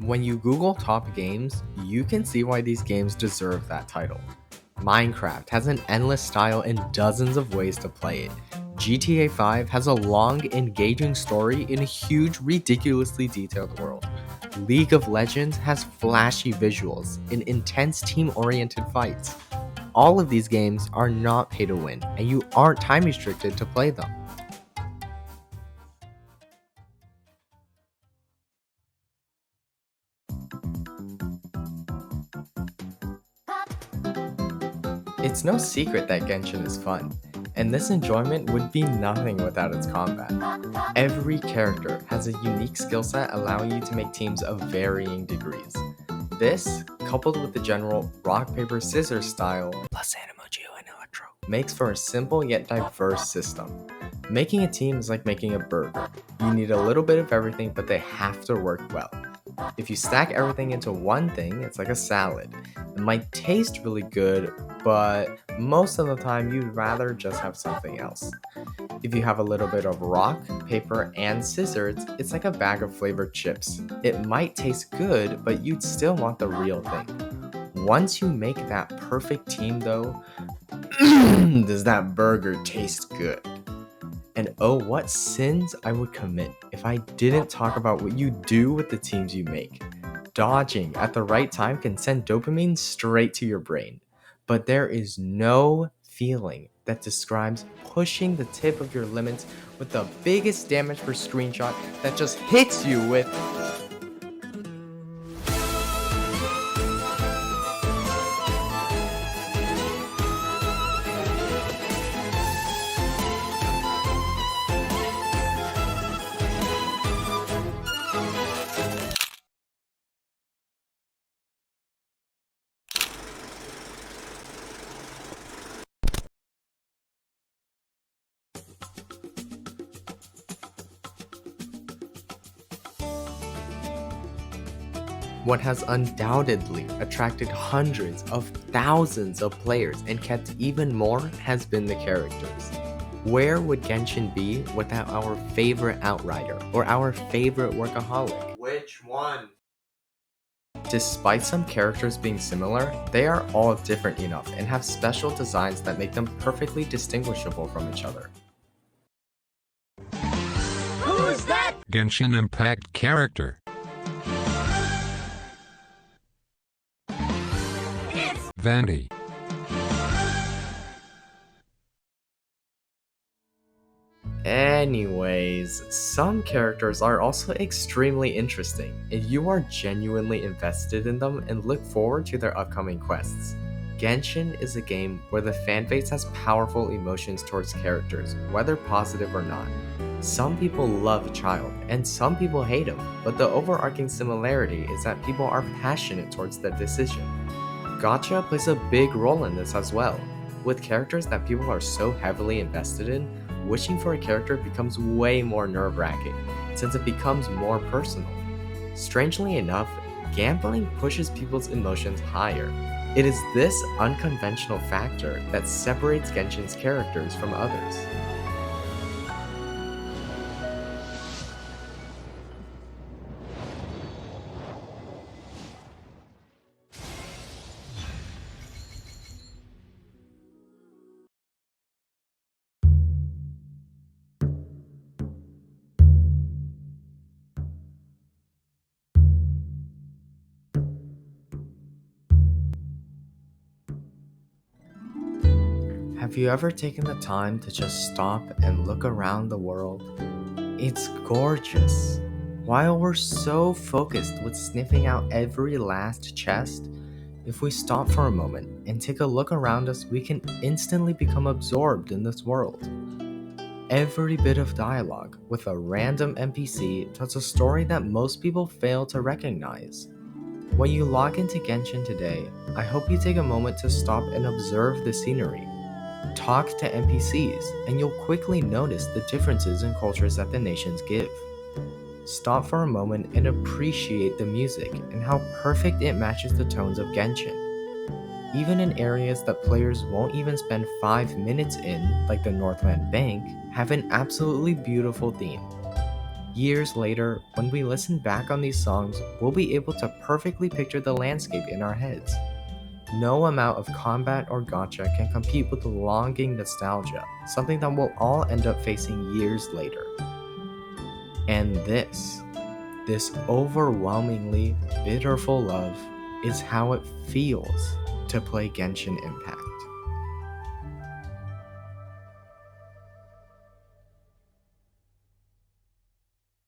When you Google top games, you can see why these games deserve that title. Minecraft has an endless style and dozens of ways to play it. GTA 5 has a long, engaging story in a huge, ridiculously detailed world. League of Legends has flashy visuals and intense team-oriented fights. All of these games are not pay to win, and you aren't time restricted to play them. It's no secret that Genshin is fun, and this enjoyment would be nothing without its combat. Every character has a unique skill set allowing you to make teams of varying degrees. This, coupled with the general rock, paper, scissors style, plus Animo Geo and Electro, makes for a simple yet diverse system. Making a team is like making a burger. You need a little bit of everything, but they have to work well. If you stack everything into one thing, it's like a salad. It might taste really good, but most of the time you'd rather just have something else. If you have a little bit of rock, paper, and scissors, it's like a bag of flavored chips. It might taste good, but you'd still want the real thing. Once you make that perfect team though, does that burger taste good? And oh, what sins I would commit if I didn't talk about what you do with the teams you make. Dodging at the right time can send dopamine straight to your brain, but there is no feeling that describes pushing the tip of your limits with the biggest damage per screenshot that just hits you with. What has undoubtedly attracted hundreds of thousands of players and kept even more has been the characters. Where would Genshin be without our favorite Outrider or our favorite Workaholic? Which one? Despite some characters being similar, they are all different enough and have special designs that make them perfectly distinguishable from each other. Who's that? Genshin Impact character. It's Vandy. Anyways, some characters are also extremely interesting, and you are genuinely invested in them and look forward to their upcoming quests. Genshin is a game where the fanbase has powerful emotions towards characters, whether positive or not. Some people love Child, and some people hate him, but the overarching similarity is that people are passionate towards their decision. Gacha plays a big role in this as well. With characters that people are so heavily invested in, wishing for a character becomes way more nerve-wracking, since it becomes more personal. Strangely enough, gambling pushes people's emotions higher. It is this unconventional factor that separates Genshin's characters from others. Have you ever taken the time to just stop and look around the world? It's gorgeous. While we're so focused with sniffing out every last chest, if we stop for a moment and take a look around us, we can instantly become absorbed in this world. Every bit of dialogue with a random NPC tells a story that most people fail to recognize. When you log into Genshin today, I hope you take a moment to stop and observe the scenery. Talk to NPCs, and you'll quickly notice the differences in cultures that the nations give. Stop for a moment and appreciate the music and how perfect it matches the tones of Genshin. Even in areas that players won't even spend 5 minutes in, like the Northland Bank, have an absolutely beautiful theme. Years later, when we listen back on these songs, we'll be able to perfectly picture the landscape in our heads. No amount of combat or gacha can compete with the longing nostalgia, something that we'll all end up facing years later. And this overwhelmingly bitterful love, is how it feels to play Genshin Impact.